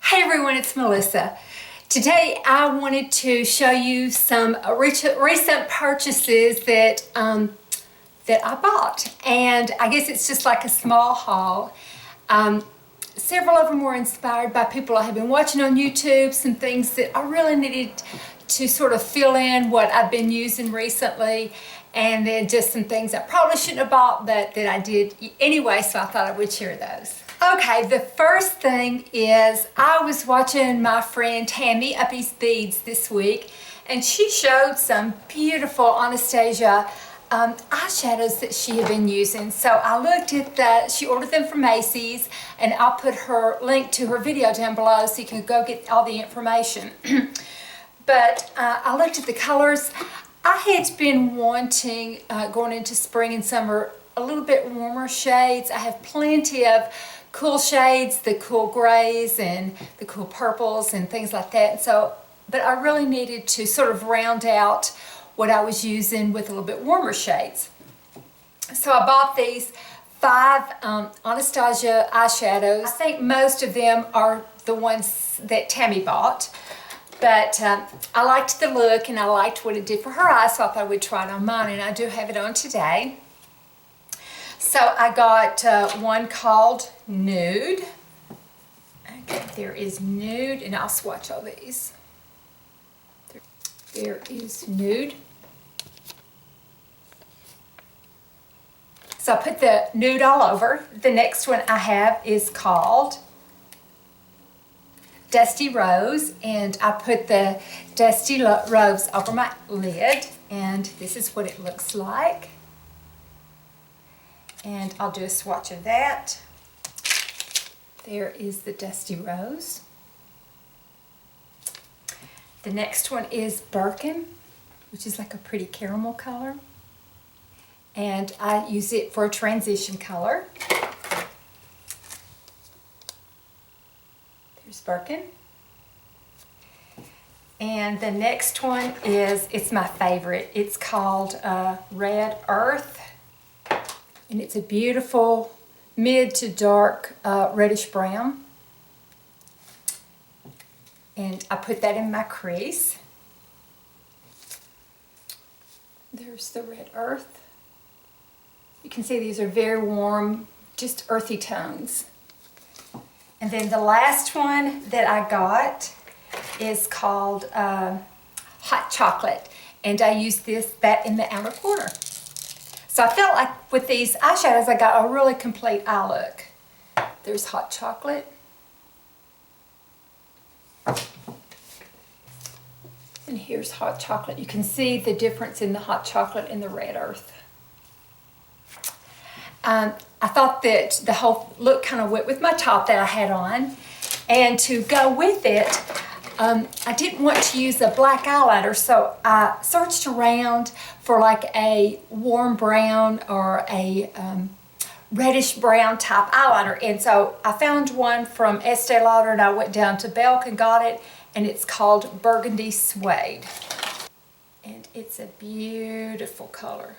Hey everyone, it's Melissa. Today I wanted to show you some recent purchases that I bought, and I guess it's just like a small haul. Several of them were inspired by people I have been watching on YouTube, some things that I really needed to sort of fill in what I've been using recently, and then just some things I probably shouldn't have bought but that I did anyway, so I thought I would share those. Okay, the first thing is I was watching my friend Tammy Uppy's Beads this week, and she showed some beautiful Anastasia eyeshadows that she had been using. So I looked at she ordered them from Macy's, and I'll put her link to her video down below so you can go get all the information. But I looked at the colors. I had been wanting, going into spring and summer, a little bit warmer shades. I have plenty of cool shades, the cool grays and the cool purples and things like that. And so, but I really needed to sort of round out what I was using with a little bit warmer shades. So I bought these 5 Anastasia eyeshadows. I think most of them are the ones that Tammy bought, but I liked the look and I liked what it did for her eyes, so I thought I would try it on mine, and I do have it on today. So I got one called Nude. Okay, there is Nude, and I'll swatch all these. There is Nude. So I put the Nude all over. The next one I have is called Dusty Rose, and I put the Dusty Rose over my lid, and this is what it looks like. And I'll do a swatch of that. There is the Dusty Rose. The next one is Birkin, which is like a pretty caramel color. And I use it for a transition color. There's Birkin. And the next one is, it's my favorite. It's called Red Earth. And it's a beautiful mid to dark reddish brown. And I put that in my crease. There's the Red Earth. You can see these are very warm, just earthy tones. And then the last one that I got is called Hot Chocolate. And I use that in the outer corner. So I felt like with these eyeshadows, I got a really complete eye look. There's Hot Chocolate. And here's Hot Chocolate. You can see the difference in the Hot Chocolate and the Red Earth. I thought that the whole look kind of went with my top that I had on. And to go with it, I didn't want to use a black eyeliner, so I searched around for like a warm brown or a reddish brown type eyeliner. And so I found one from Estee Lauder, and I went down to Belk and got it, and it's called Burgundy Suede. And it's a beautiful color.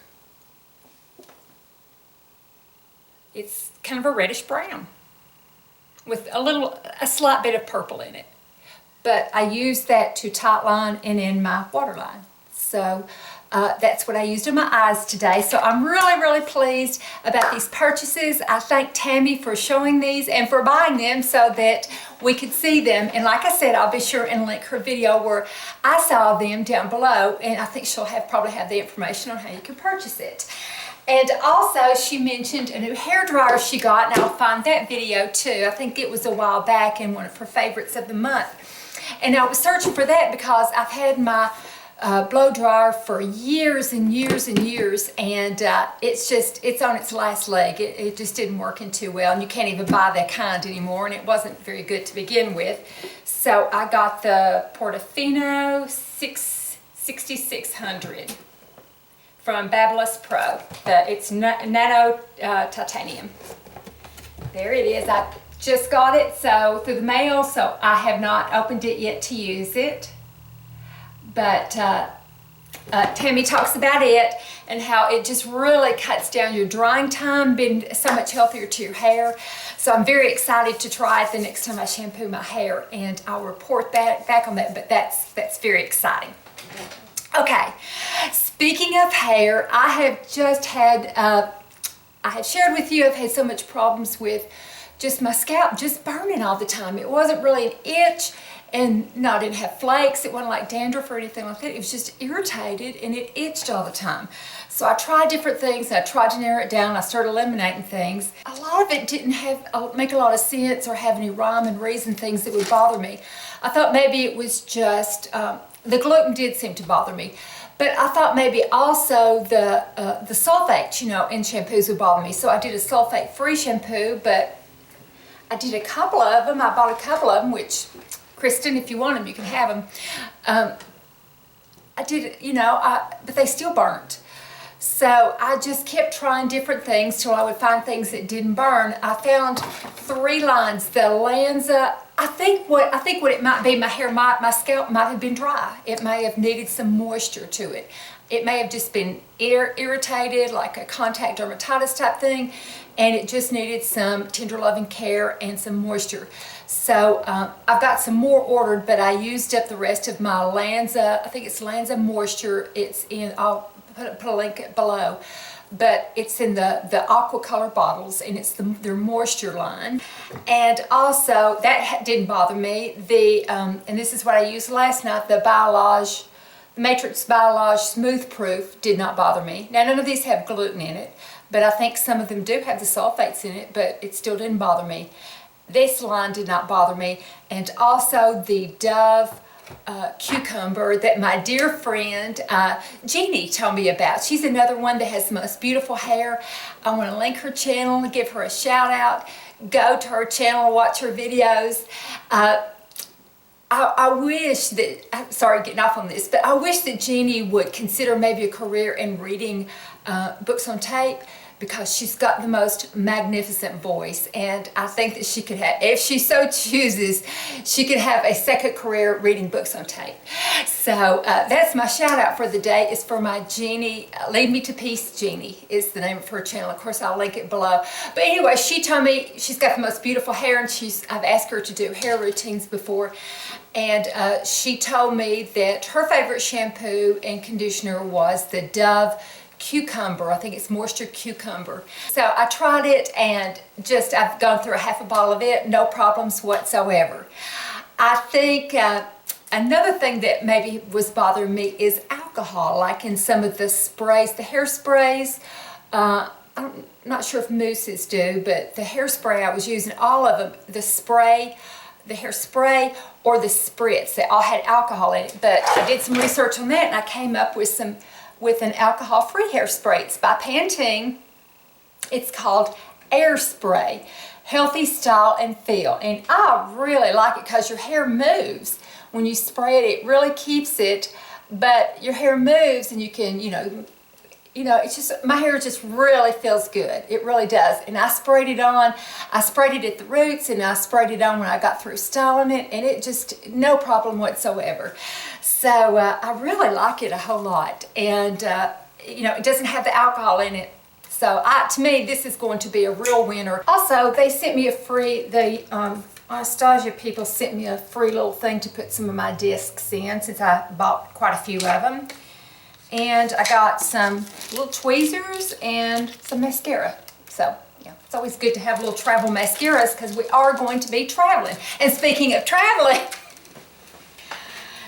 It's kind of a reddish brown with a slight bit of purple in it. But I used that to tightline and in my waterline. So that's what I used in my eyes today. So I'm really, really pleased about these purchases. I thank Tammy for showing these and for buying them so that we could see them. And like I said, I'll be sure and link her video where I saw them down below. And I think she'll probably have the information on how you can purchase it. And also, she mentioned a new hairdryer she got, and I'll find that video too. I think it was a while back in one of her favorites of the month. And I was searching for that because I've had my blow dryer for years and years and years, and it's on its last leg. It just didn't work in too well, and you can't even buy that kind anymore, and it wasn't very good to begin with. So I got the Portofino 6600 from Babyliss Pro. It's nano titanium. There it is. I just got it through the mail, so I have not opened it yet to use it. But Tammy talks about it and how it just really cuts down your drying time, being so much healthier to your hair. So I'm very excited to try it the next time I shampoo my hair, and I'll report back on that, but that's very exciting. Okay, speaking of hair, I have just had, I have shared with you, I've had so much problems with just my scalp just burning all the time. It wasn't really an itch, and no, I didn't have flakes. It wasn't like dandruff or anything like that. It was just irritated and it itched all the time. So I tried different things, and I tried to narrow it down. I started eliminating things. A lot of it didn't make a lot of sense or have any rhyme and reason, things that would bother me. I thought maybe it was just, the gluten did seem to bother me. But I thought maybe also the sulfates, in shampoos would bother me. So I did a sulfate-free shampoo, but I did a couple of them. I bought a couple of them, which, Kristen, if you want them, you can have them. I did, but they still burnt. So I just kept trying different things till I would find things that didn't burn. I found 3 lines. The Lanza, I think what it might be, my scalp might have been dry. It may have needed some moisture to it. It may have just been irritated, like a contact dermatitis type thing, and it just needed some tender loving care and some moisture. So I've got some more ordered, but I used up the rest of my Lanza. I think it's Lanza Moisture. It's in, I'll put a link below, but it's in the aqua color bottles, and it's their moisture line. And also that didn't bother me. And this is what I used last night, the Matrix Biolage Smooth Proof did not bother me. Now, none of these have gluten in it, but I think some of them do have the sulfates in it, but it still didn't bother me. This line did not bother me. And also the Dove cucumber that my dear friend Jeanie told me about. She's another one that has the most beautiful hair. I want to link her channel and give her a shout out. Go to her channel, watch her videos. I wish that, I'm sorry getting off on this, but I wish that Jeanie would consider maybe a career in reading books on tape, because she's got the most magnificent voice, and I think that she could have, if she so chooses, she could have a second career reading books on tape. So that's my shout out for the day, is for my Jeanie, Lead Me to Peace Jeanie is the name of her channel. Of course, I'll link it below. But anyway, she told me she's got the most beautiful hair, and I've asked her to do hair routines before, and she told me that her favorite shampoo and conditioner was the Dove Cucumber. I think it's Moisture Cucumber. So I tried it, and I've gone through a half a bottle of it, no problems whatsoever. I think another thing that maybe was bothering me is alcohol, like in some of the sprays, the hairsprays. I'm not sure if mousses do, but the hairspray I was using, all of them, the hairspray or the spritz, they all had alcohol in it. But I did some research on that, and I came up with an alcohol-free hairspray. It's by Pantene. It's called Air Spray, Healthy Style and Feel. And I really like it because your hair moves. When you spray it, it really keeps it, but your hair moves, and you can, it's just, my hair just really feels good. It really does. And I sprayed it on. I sprayed it at the roots, and I sprayed it on when I got through styling it, and it just, no problem whatsoever. So I really like it a whole lot. And, it doesn't have the alcohol in it. So to me, this is going to be a real winner. Also, they sent me Anastasia people sent me a free little thing to put some of my discs in, since I bought quite a few of them. And I got some little tweezers and some mascara. So, yeah, it's always good to have little travel mascaras, because we are going to be traveling. And speaking of traveling,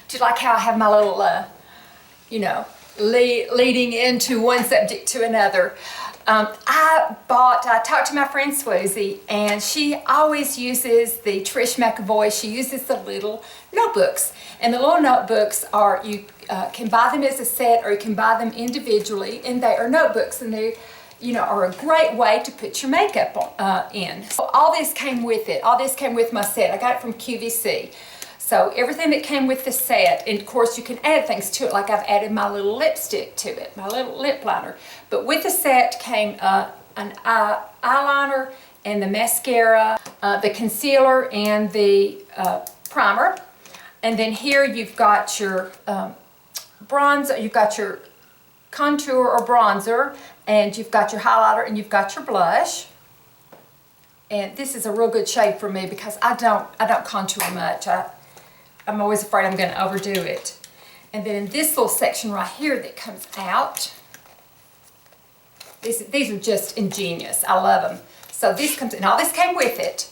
do you like how I have my little, leading into one subject to another? I talked to my friend Swoosie, and she always uses the Trish McEvoy. She uses the little notebooks, and the little notebooks are, you can buy them as a set, or you can buy them individually, and they are notebooks, and they are a great way to put your makeup in. So all this came with it. All this came with my set. I got it from QVC. So everything that came with the set, and of course you can add things to it, like I've added my little lipstick to it, my little lip liner. But with the set came an eyeliner and the mascara, the concealer and the primer. And then here you've got your bronzer, you've got your contour or bronzer, and you've got your highlighter, and you've got your blush. And this is a real good shade for me because I don't contour much. I'm always afraid I'm going to overdo it. And then in this little section right here that comes out, these are just ingenious. I love them. So this comes, and all this came with it.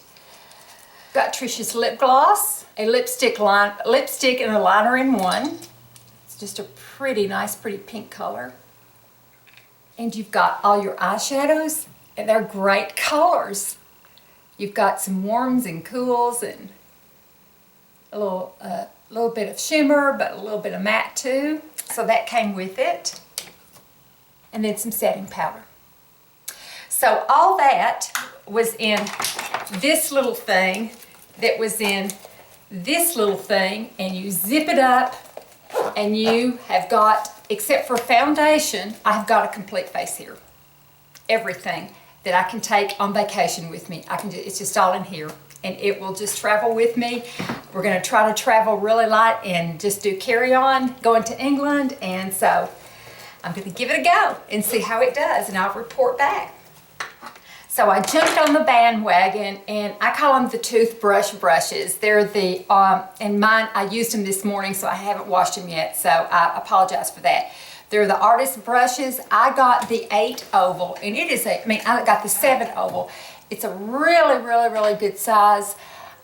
Got Trish's lip gloss, a lipstick and a liner in one. It's just a pretty nice, pretty pink color. And you've got all your eyeshadows, and they're great colors. You've got some warms and cools and a little bit of shimmer, but a little bit of matte too. So that came with it. And then some setting powder. So all that was in this little thing that was in this little thing, and you zip it up and you have got, except for foundation, I've got a complete face here. Everything that I can take on vacation with me. It's just all in here, and it will just travel with me. We're gonna try to travel really light and just do carry-on going to England, and so I'm gonna give it a go and see how it does, and I'll report back. So I jumped on the bandwagon, and I call them the toothbrush brushes. They're the, and mine, I used them this morning, so I haven't washed them yet, so I apologize for that. They're the Artis brushes. I got the 8 oval, and it is I got the 7 oval. It's a really, really, really good size.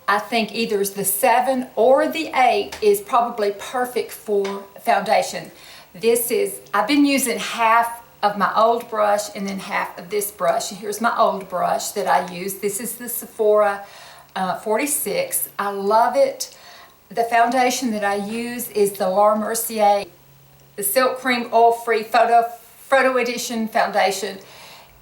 I think either the 7 or the 8 is probably perfect for foundation. I've been using half of my old brush and then half of this brush. And here's my old brush that I use. This is the Sephora 46. I love it. The foundation that I use is the Laura Mercier, the Silk Cream Oil-Free Photo Edition foundation.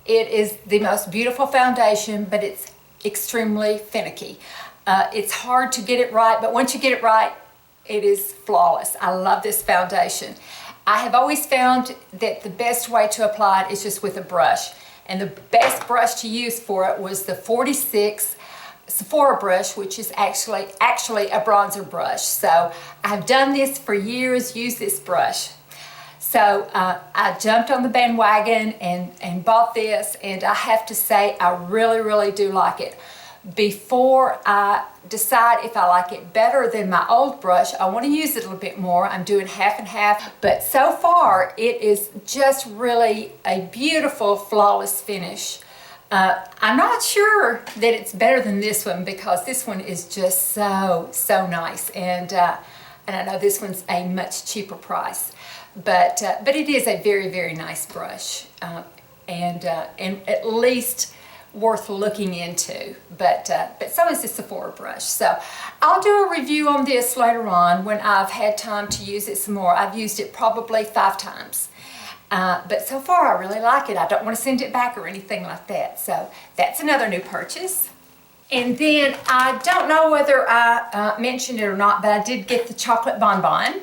It is the most beautiful foundation, but it's extremely finicky. It's hard to get it right, but once you get it right, it is flawless. I love this foundation. I have always found that the best way to apply it is just with a brush. And the best brush to use for it was the 46 Sephora brush, which is actually a bronzer brush. So I've done this for years, used this brush. So I jumped on the bandwagon and bought this, and I have to say I really, really do like it. Before I decide if I like it better than my old brush, I want to use it a little bit more. I'm doing half and half, but so far it is just really a beautiful, flawless finish. I'm not sure that it's better than this one because this one is just so nice, and I know this one's a much cheaper price, but it is a very, very nice brush, and at least worth looking into, but so is the Sephora brush. So I'll do a review on this later on when I've had time to use it some more. I've used it probably 5 times, but so far I really like it. I don't want to send it back or anything like that. So that's another new purchase. And then I don't know whether I mentioned it or not, but I did get the chocolate bonbon.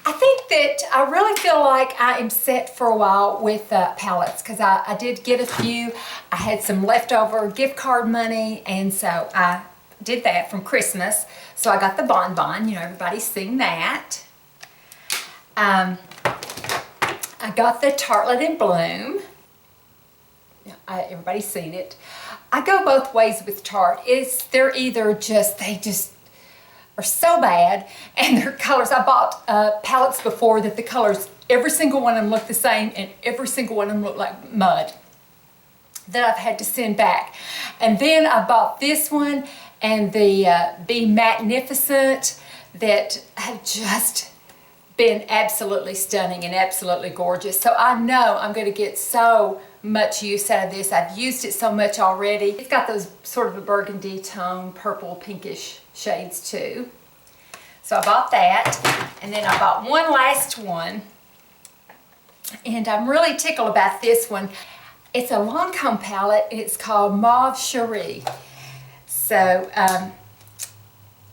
I think that I really feel like I am set for a while with palettes because I did get a few. I had some leftover gift card money, and so I did that from Christmas. So I got the bonbon. You know, everybody's seen that. I got the Tartelette in Bloom. Everybody's seen it. I go both ways with Tarte. They're either they just are so bad, and their colors, I bought palettes before that the colors, every single one of them look the same, and every single one of them look like mud that I've had to send back. And then I bought this one and the Be Magnificent that have just been absolutely stunning and absolutely gorgeous. So I know I'm going to get so much use out of this. I've used it so much already. It's got those sort of a burgundy tone, purple, pinkish shades too. So I bought that, and then I bought one last one, and I'm really tickled about this one. It's a Lancome palette, and it's called Mauve Cherie. So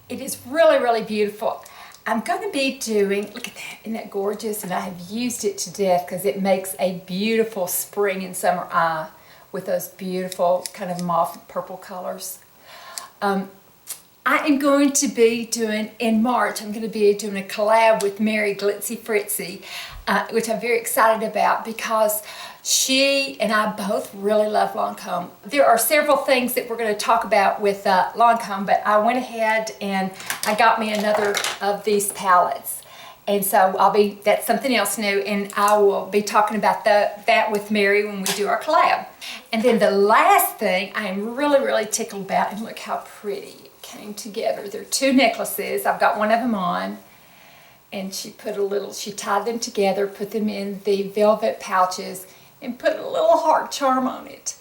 it is really, really beautiful. I'm going to be doing, look at that, isn't that gorgeous? And I have used it to death because it makes a beautiful spring and summer eye with those beautiful kind of mauve purple colors. I am going to be doing, in March, I'm going to be doing a collab with Mary Glitzy Fritzy, which I'm very excited about because she and I both really love Lancome. There are several things that we're going to talk about with Lancome, but I went ahead and I got me another of these palettes. And so that's something else new, and I will be talking about that with Mary when we do our collab. And then the last thing I am really, really tickled about, and look how pretty it came together. They're 2 necklaces. I've got one of them on, and she tied them together, put them in the velvet pouches, and put a little heart charm on it.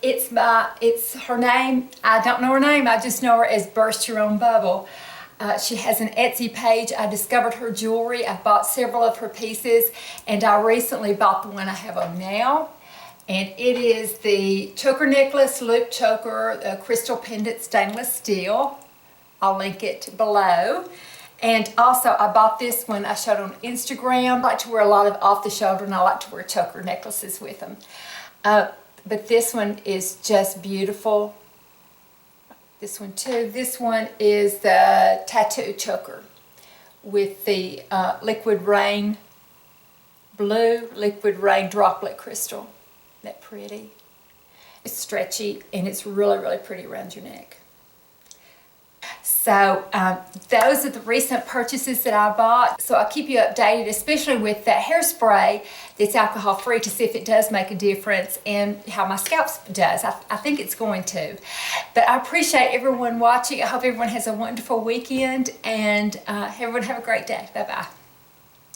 It's her name. I don't know her name. I just know her as Burst Your Own Bubble. She has an Etsy page. I discovered her jewelry. I bought several of her pieces, and I recently bought the one I have on now. And it is the choker necklace, loop choker, crystal pendant stainless steel. I'll link it below. And also I bought this one I showed on Instagram. I like to wear a lot of off the shoulder, and I like to wear choker necklaces with them. But this one is just beautiful. This one too. This one is the tattoo choker with the liquid rain blue, liquid rain droplet crystal. Isn't that pretty? It's stretchy and it's really, really pretty around your neck. So those are the recent purchases that I bought. So I'll keep you updated, especially with that hairspray that's alcohol free, to see if it does make a difference and how my scalp does. I think it's going to. But I appreciate everyone watching. I hope everyone has a wonderful weekend, and everyone have a great day. Bye-bye.